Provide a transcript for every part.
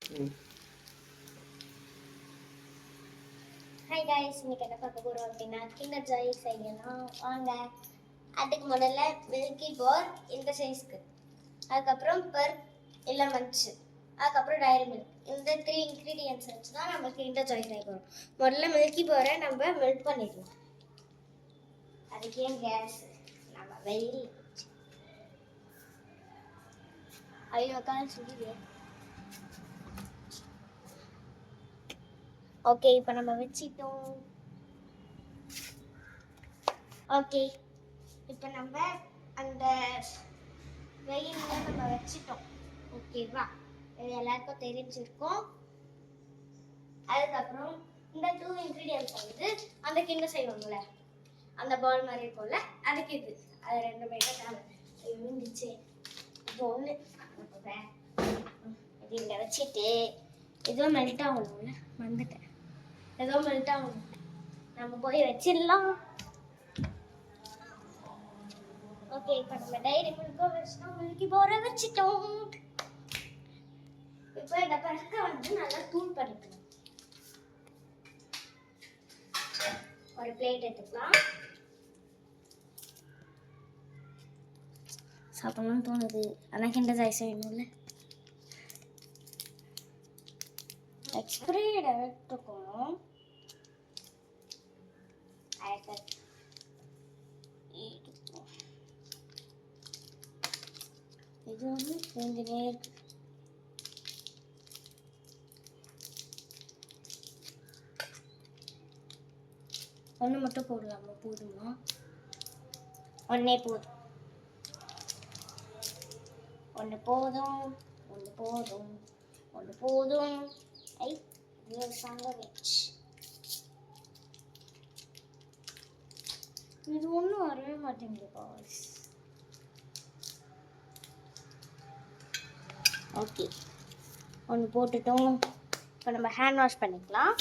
Hi guys, இன்னைக்கு என்ன பார்க்க போகிறோம் அப்படின்னா கிண்டர் ஜாய் செய்யலாம் வாங்க. அதுக்கு முதல்ல மில்கி பார் இந்த சைஸ்க்கு, அதுக்கப்புறம் பர் இல்லை மஞ்சு, அதுக்கப்புறம் டைரி மில்க். இந்த 3 இன்க்ரீடியன்ஸ் வச்சு தான் நம்ம கிண்டர் ஜாய் செய்ய போகிறோம். முதல்ல மில்கி பாரை நம்ம மெல்ட் பண்ணிடலாம். அதுக்கே கேஸ் நம்ம வெயில் ஐயோ கால் சொல்லிடுவே. ஓகே, இப்போ நம்ம வச்சிட்டோம். ஓகே, இப்போ நம்ம அந்த வெயிலில் நம்ம வச்சிட்டோம். ஓகேவா, இது எல்லாருக்கும் தெரிஞ்சிருக்கும். அதுக்கப்புறம் இந்த 2 இன்க்ரீடியன்ஸ் வந்து அந்த கிண்ணம் செய்வாங்கள்ல, அந்த பால் மாதிரி இருக்கும்ல, அதுக்கு இது அது 2 பேரும் தான் இருந்துச்சு. இது ஒன்று இது இங்கே வச்சுட்டு ஏதோ மெல்ட் ஆகணும்ல, வந்துட்டேன். ஏதோ மெல்ட் ஆகணும், நம்ம போய் வச்சிடலாம். ஓகே, இப்போ நம்ம டைரி மில்கோ வச்சிட்டோம், மில்கி பாரை வச்சிட்டோம். இப்போ இந்த பழக்க வந்து நல்லா தூள் பண்ணிக்கணும். ஒரு பிளேட் எடுத்துக்கலாம். சாப்பிடணும்னு தோணுது, ஆனால் கிண்டர் ஜாய் செய்யணும்ல. எக்ஸ்பிரி எடுத்துக்கணும். இது வந்து செஞ்சுனே இருக்கு. ஒன்று மட்டும் போடலாமா? போதுமா? ஒன்றே போதும், ஒன்று போதும், ஒன்று போதும், ஒன்று போதும். ஐ, இது சாண்ட்விச். இது ஒன்றும் வரவே மாட்டேங்குது பாஸ். ஓகே, ஒன்று போட்டுட்டோம். இப்போ நம்ம ஹேண்ட் வாஷ் பண்ணிக்கலாம்.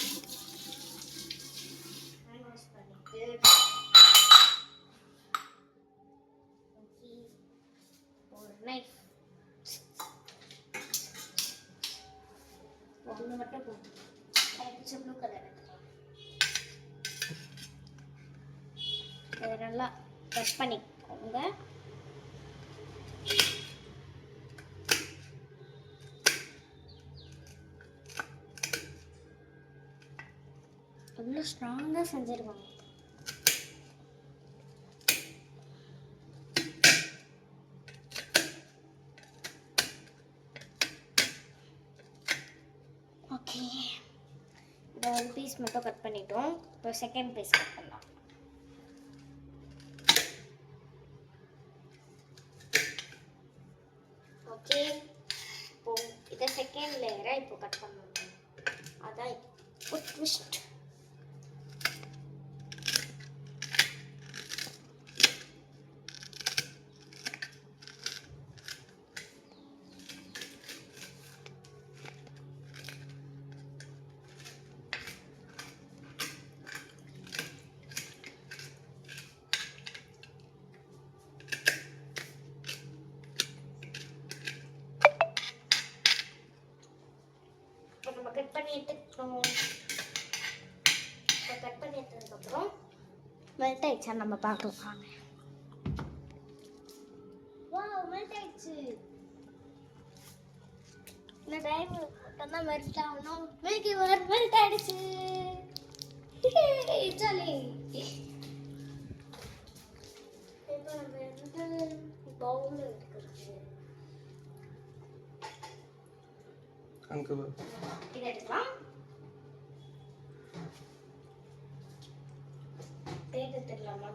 ஹேண்ட் வாஷ் பண்ணிட்டு ஒரு நைஃப் ஒன்று மட்டும் போட்டு ப்ளூ கலர் இதை நல்லா கட் பண்ணிக்கோங்க. எவ்வளோ ஸ்ட்ராங்காக செஞ்சிருவாங்க. ஓகே, இந்த ஒரு பீஸ் மட்டும் கட் பண்ணிட்டோம். இப்போ செகண்ட் பீஸ் கட் பண்ணலாம். ஓகே, இப்போ இதை செகண்ட் லேயராக இப்போ கட் பண்ணணும். அதான் இப்போ ட்விஸ்ட். கட் பண்ணி எடுத்துக்கணும். இப்போ கட் பண்ணி எடுத்ததுக்கப்புறம் மெல்ட் ஆயிடுச்சா நம்ம பார்க்கலாம். வாவ், மெல்ட் ஆயிடுச்சு. இந்த டைம் மட்டும் தான் மெல்ட் ஆகணும். மில்கி பார் மெல்ட் ஆயிடுச்சு. ஜாலி. இப்போ நம்ம வந்து பவுல் எடுக்கிறது. இதை எடுக்கலாம். பிளேட் எடுத்துக்கலாமா?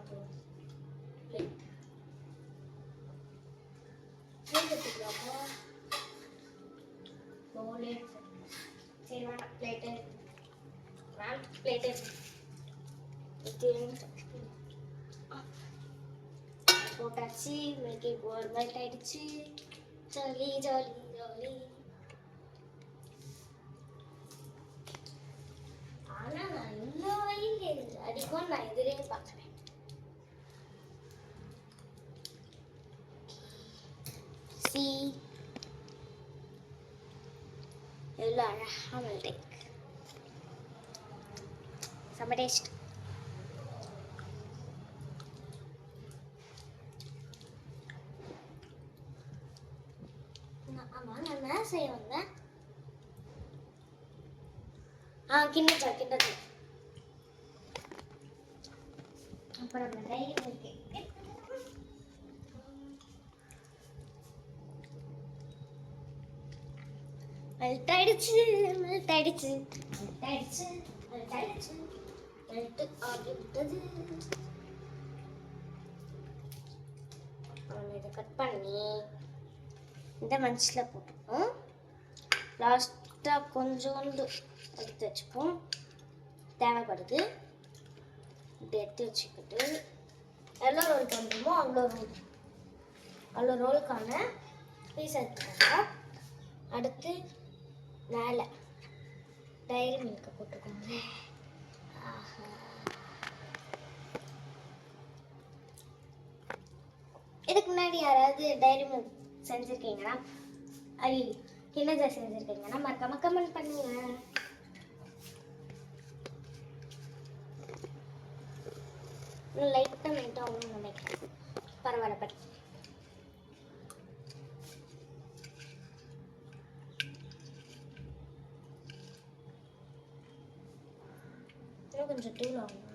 பிளேட் எடுத்துக்கலாமா? பவுலே சரி வேணாம், பிளேட்டு வேணாம், பிளேட்டு போட்டாச்சு. மில்கி பார் மெல்ட் ஆயிடுச்சு. Jolly jolly jolly. ஆனால் நான் இவ்வளோ வெயில் அடிக்கும் நான் எதிரே பார்க்குறேன். சி எவ்வளோ அழகாக மெல்ட் செம்ம டேஸ்ட். ஆமாம், நான் என்ன செய்ய வந்தேன்? கிண்டர் அப்புறம் நம்ம டைரி மில்க் மெல்ட் ஆயிடுச்சு. மெல்ட் ஆகிவிட்டது. இதை கட் பண்ணி இந்த மஞ்சில் போட்டுப்போம். லாஸ்ட்டாக கொஞ்சோண்டு எடுத்து வச்சுப்போம். தேவைப்படுது இப்படி எடுத்து வச்சுக்கிட்டு எவ்வளோ ரோல் பண்ணுறோமோ அவ்வளோ ரோலுக்கான பீஸ் எடுத்துக்கோங்க. அடுத்து மேலே டைரி மில்கை போட்டுக்கோங்க. இதுக்கு முன்னாடி யாராவது டைரி மில்க் செஞ்சுருக்கீங்கன்னா, கிண்டர் ஜாய் செஞ்சுருக்கீங்கன்னா மறக்காம கமெண்ட் பண்ணுங்க. லைட்டாக மெல்ட் ஆகணும்னு நினைக்கிறேன். பரவாயில்ல இன்னும் கொஞ்சம் தூள் ஆகும்.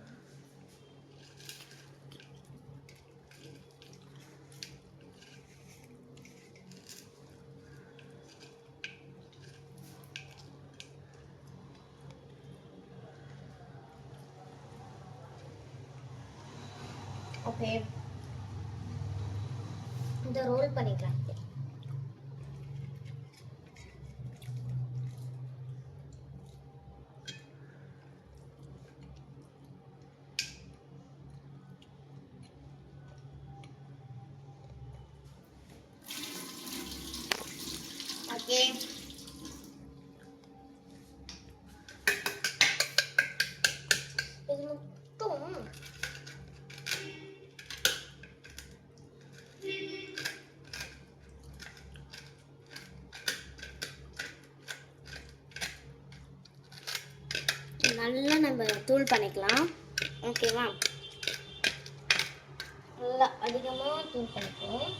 ஓகே, இந்த ரோல் பண்ணிக்கலாம். ஓகே, இது மட்டும் நல்லா நம்ம தூள் பண்ணிக்கலாம். ஓகேவா? நல்லா அதிகமாக தூள் பண்ணிக்குவோம்.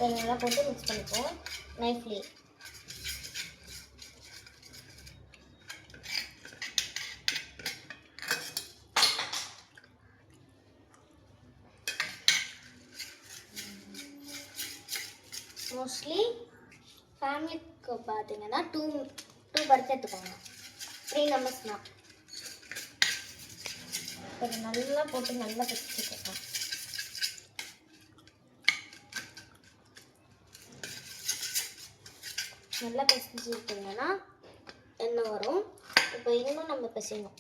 நல்லா போட்டு மிக்ஸ் பண்ணிக்குவோம் நைஃப்லி. மோஸ்ட்லி ஃபேமிலிக்கு பார்த்தீங்கன்னா 2 பர்த் எடுத்துக்கோங்க. 3 மெம்பர்ஸ்னால் கொஞ்சம் நல்லா போட்டு நல்லா பிடிச்சிக்கோங்க. நல்லா பிசைஞ்சிட்டிங்கன்னா எண்ணெய் வரும். இப்போ இன்னும் நம்ம பிசையணும்.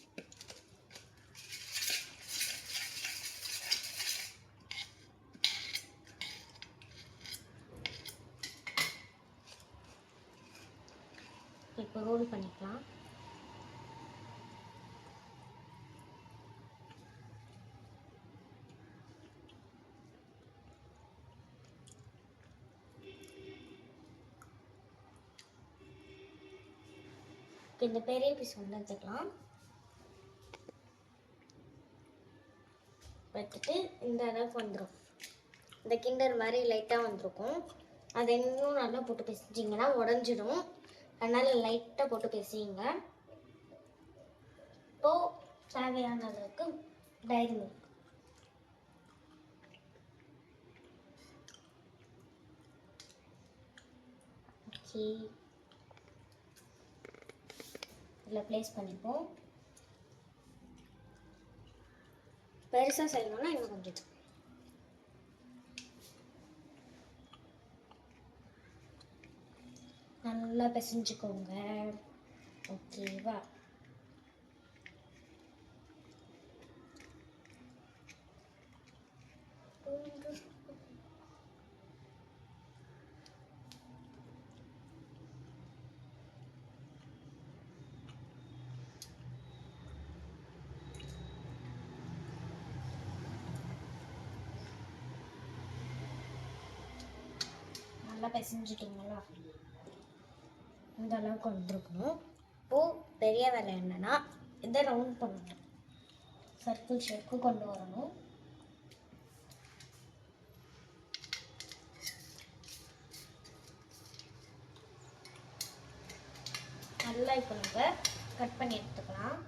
இப்போ ரோல் பண்ணிக்கலாம். இந்த பெரிய பீஸ் வந்து எடுத்துக்கலாம். வச்சுட்டு இந்த அளவுக்கு வந்துடும். இந்த கிண்டர் மாதிரி லைட்டாக வந்திருக்கும். அதை இன்னும் நல்லா போட்டு பிசைஞ்சிங்கன்னா உடஞ்சிடும். அதனால் லைட்டாக போட்டு பிசையுங்க. இப்போது தேவையான அளவுக்கு டைரி மில்க். ஓகே, இதில் ப்ளேஸ் பண்ணிப்போம். பெருசாக செய்யணும்னா இன்னும் கொஞ்சம் நல்லா பிசைஞ்சுக்கோங்க. ஓகேவா? நல்லா பிசைஞ்சிட்டிங்களா, இந்த அளவுக்கு வந்துருக்கணும். இப்போது பெரிய வேலை என்னென்னா இதை ரவுண்ட் பண்ணணும், சர்க்கிள் ஷேப்புக்கு கொண்டு வரணும். நல்லா இப்போ நம்ம கட் பண்ணி எடுத்துக்கலாம்.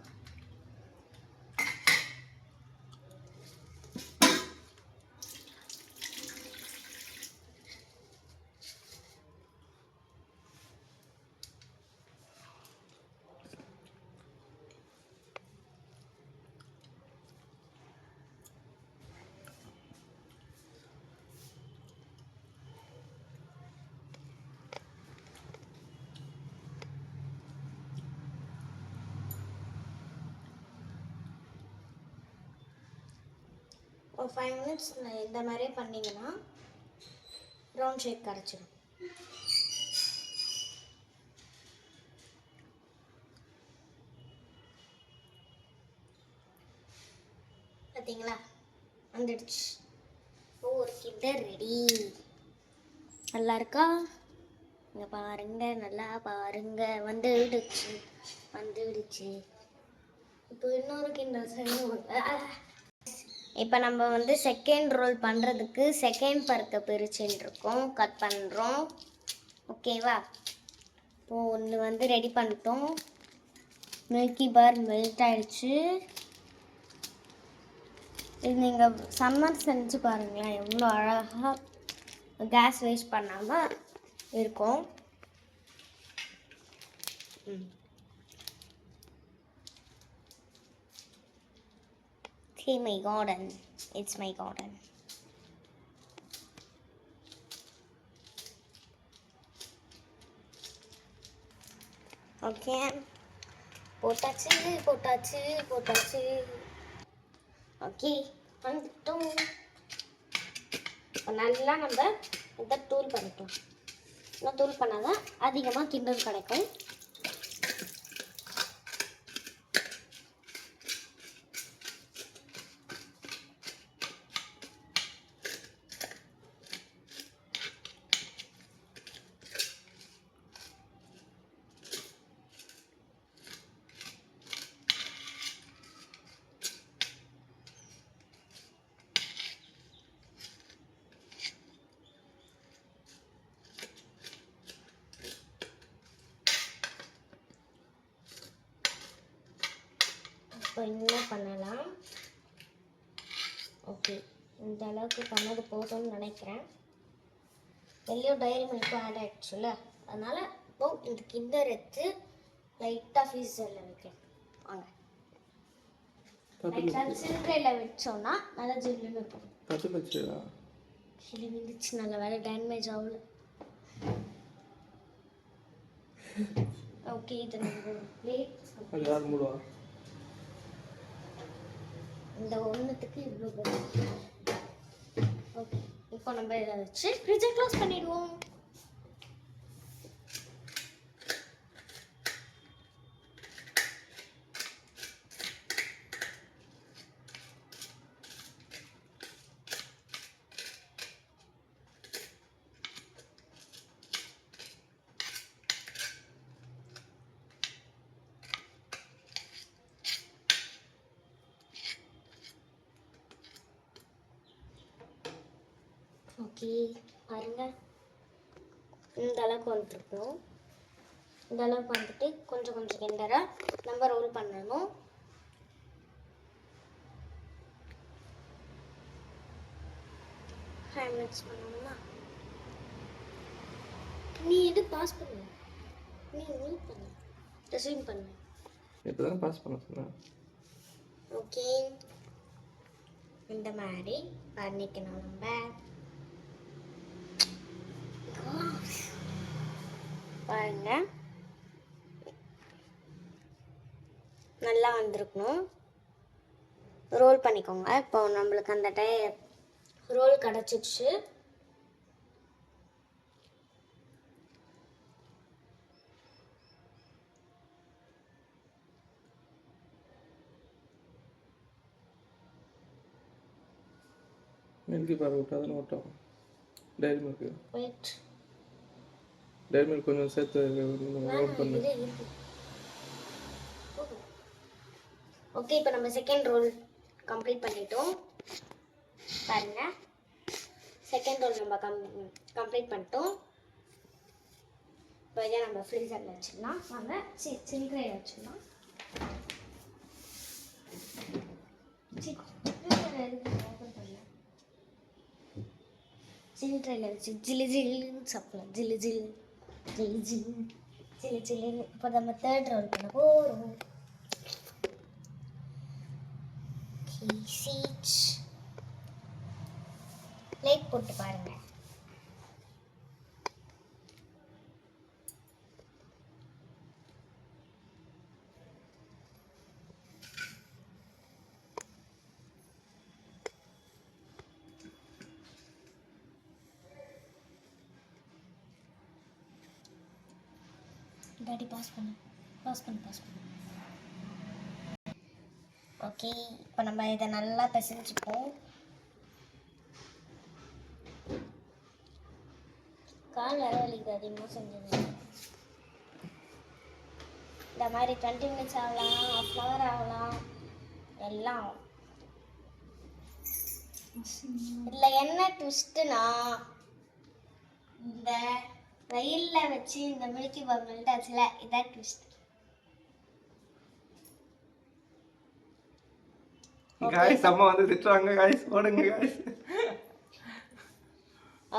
ஒரு 5 minutes இந்த மாதிரியே பண்ணிங்கன்னா ரவுண்ட் ஷேப் கிடச்சிடும். பார்த்தீங்களா, வந்துடுச்சு. இப்போ ஒரு கிண்டர் ரெடி. நல்லா இருக்கா? இங்கே பாருங்க, நல்லா பாருங்க, வந்துடுச்சு. இப்போ இன்னொரு கிண்டர் செய்யணும். இப்போ நம்ம வந்து செகண்ட் ரோல் பண்ணுறதுக்கு செகண்ட் பருக்கை பிரிச்சுன்னு இருக்கோம், கட் பண்ணுறோம். ஓகேவா? இப்போது ஒன்று வந்து ரெடி பண்ணிட்டோம். மில்கி பார் மெல்ட் ஆகிடுச்சு. இது நீங்கள் சம்மர் செஞ்சு பாருங்களேன், எவ்வளோ அழகாக கேஸ் வேஸ்ட் பண்ணாமல் இருக்கும். See my garden. It's my garden. Okay. போட்டாச்சு. ஓகே, வந்துட்டோம். நல்லா நம்ம இதை தூள் பண்ணிட்டோம். இன்னும் தூள் பண்ணாதான் அதிகமாக கிண்டல் கிடைக்கும். இப்போ என்ன பண்ணலாம்? ஓகே, இந்த அளவுக்கு பண்ணது போதும்னு நினைக்கிறேன். எல்லையோ டைரி மில்க்கும் ஆட் ஆகிடுச்சுல்ல, அதனால் இப்போது இந்த கிண்டர் எடுத்து லைட்டாக ஃப்ரீசரில் வைக்கிறேன். வாங்க, லைட்டாக சில்லறையில் வச்சோன்னா நல்லா ஜில்லுன்னு இருக்கும். சில்லு விழுந்துச்சு, நல்ல வேலை டேமேஜ் ஆகல. ஓகே, இது நம்ம பிளேட் இந்த ஒன்றுத்துக்கு இவ்வளோ பேர். ஓகே, இப்போ நம்ம இதை வச்சு ஃப்ரிட்ஜை க்ளோஸ் பண்ணிடுவோம். ஓகே, பாருங்க, இந்த அளவுக்கு வந்துருக்கணும். இந்த அளவுக்கு வந்துட்டு கொஞ்சம் கொஞ்சம் கிண்டராக நம்ம ரோல் பண்ணணும். ஃபைவ் மினிட்ஸ் பண்ணணுமா? நீ எது பாஸ் பண்ணு, நீ பண்ணு, ரெஸ்யூம் பண்ணு. இப்போதான் பாஸ் பண்ண சொன்னேன். ஓகே, இந்த மாதிரி பண்ணிக்கணும் நம்ம. பாருங்க, நல்லா வந்திருக்கணும். ரோல் பண்ணிக்கோங்க. இப்போ நம்மளுக்கு அந்த ரோல் கிடச்சிடுச்சு. மில்கி பார் விட்டாதான் ஓட்டும். Dairy Milk. Wait, Dairy Milk கொஞ்சம் சேர்த்து ரவுண்ட் பண்ணு. ஓகே, இப்போ நம்ம செகண்ட் ரோல் கம்ப்ளீட் பண்ணிட்டோம். பாருங்க, செகண்ட் ரோல் நம்ம கம்ப்ளீட் பண்ணிட்டோம். இப்போ இதை நம்ம ஃப்ரீசரில் வச்சுக்கலாம். வாங்க, சில்ட்ரையில் வச்சுக்கலாம். சில்ட்ரையில் வச்சு ஜில்லு ஜில்லுன்னு சாப்பிடலாம். ஜில்லு ஜில்லு ஜில்லு ஜில்லு ஜில்லு ஜில்லுன்னு. இப்போ நம்ம தேர்ட் ரோல் பண்ண போகிறோம். சீச் லைட் போட்டு பாருங்க. டாடி பாஸ் பண்ணு. ஓகே, இப்போ நம்ம இதை நல்லா பிசைஞ்சுப்போம். கால் வர வலிக்குது அதிகமாக செஞ்சது. இந்த மாதிரி 20 மினிட்ஸ் ஆகலாம், ½ hour ஆகலாம், எல்லாம் ஆகும். இதில் என்ன ட்விஸ்ட்டுனா, இந்த வெயிலில் வச்சு இந்த மில்கி பார் மெல்ட் ஆச்சுல, இதான் ட்விஸ்ட். காய்ஸ் அம்மா வந்து திட்டுறாங்க. காய்ஸ் ஓடுங்க காய்ஸ்.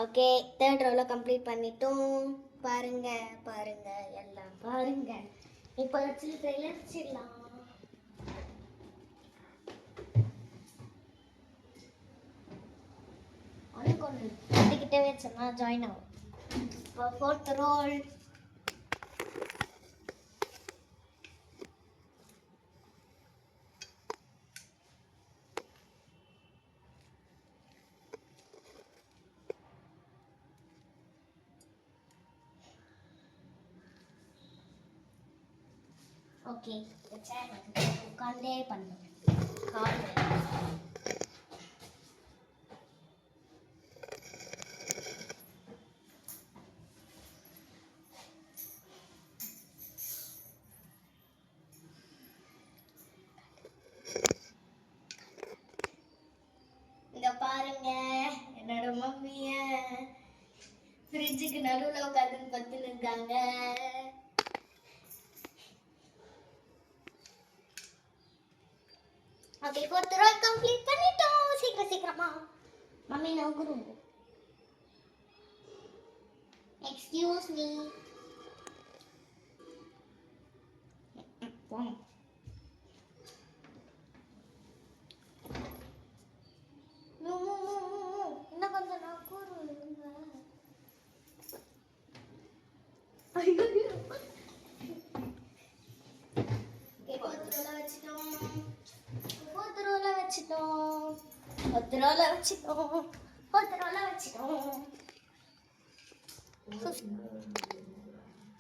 ஓகே, தேர்ட் ரோல கம்ப்ளீட் பண்ணிட்டோம். பாருங்க பாருங்க, எல்லாம் பாருங்க. இப்போ சில்ட்ரையில் வச்சிடலாம். ஒன்றுக்கு ஒன்று கட்டிக்கிட்டே வச்சோம்னா ஜாயின் ஆகும். இப்போ ஃபோர்த் ரோல். ஓகே, உட்காந்தே பண்ணுங்க. கால் இங்க பாருங்க, என்னோட மம்மிய ஃப்ரிட்ஜுக்கு நடுவில் உட்காந்து பத்துன்னு இருக்காங்க. ஓகே, ஃபோர்த் ரோல் கம்ப்ளீட் பண்ணிட்டோம். சீக்கிரமா மம்மி நோக்குறோம். Excuse me. இன்னும் கொஞ்சம் நோக்குறோம்.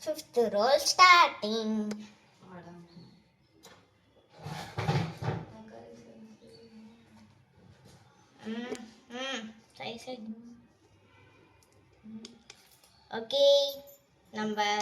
Fifth roll starting. Okay, number